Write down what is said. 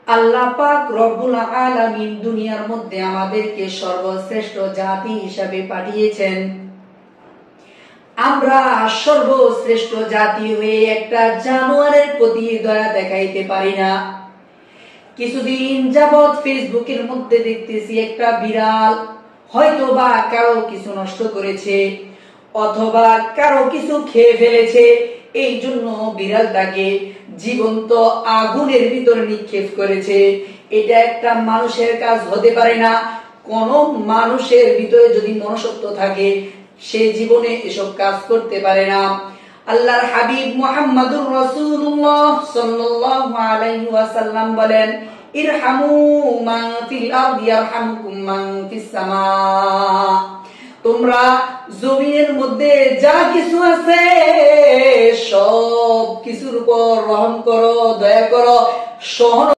আল্লাহ পাক রব্বুল আলামিন দুনিয়ার মধ্যে আমাদেরকে সর্বশ্রেষ্ঠ জাতি হিসাবে পাঠিয়েছেন। আমরা সর্বশ্রেষ্ঠ জাতি হয়ে একটা জানোয়ারের প্রতি দয়া দেখাইতে পারি না। কিছুদিন যাবৎ ফেসবুকের মধ্যে দেখতেছি একটা বিড়াল হয়তো বা কারো কিছু নষ্ট করেছে অথবা কারো কিছু খেয়ে ফেলেছে, এই জন্য বিড়ালটাকে জীবন্ত আগুনের ভিতরে নিক্ষেপ করেছে। এটা একটা মানুষের কাজ হতে পারে না। কোন মানুষের ভিতরে যদি মনুষ্যত্ব থাকে সে জীবনে এসব কাজ করতে পারে না। আল্লাহর হাবিব মুহাম্মদুর রাসূলুল্লাহ সাল্লাল্লাহু আলাইহি ওয়াসাল্লাম বলেন, ইরহামু মান ফিল আরদি ইয়ারহামুকুম মান ফিস সামা। তোমরা জমিনের মধ্যে যা কিছু আছে সব কিছুর উপর রহম করো, দয়া করো, সহন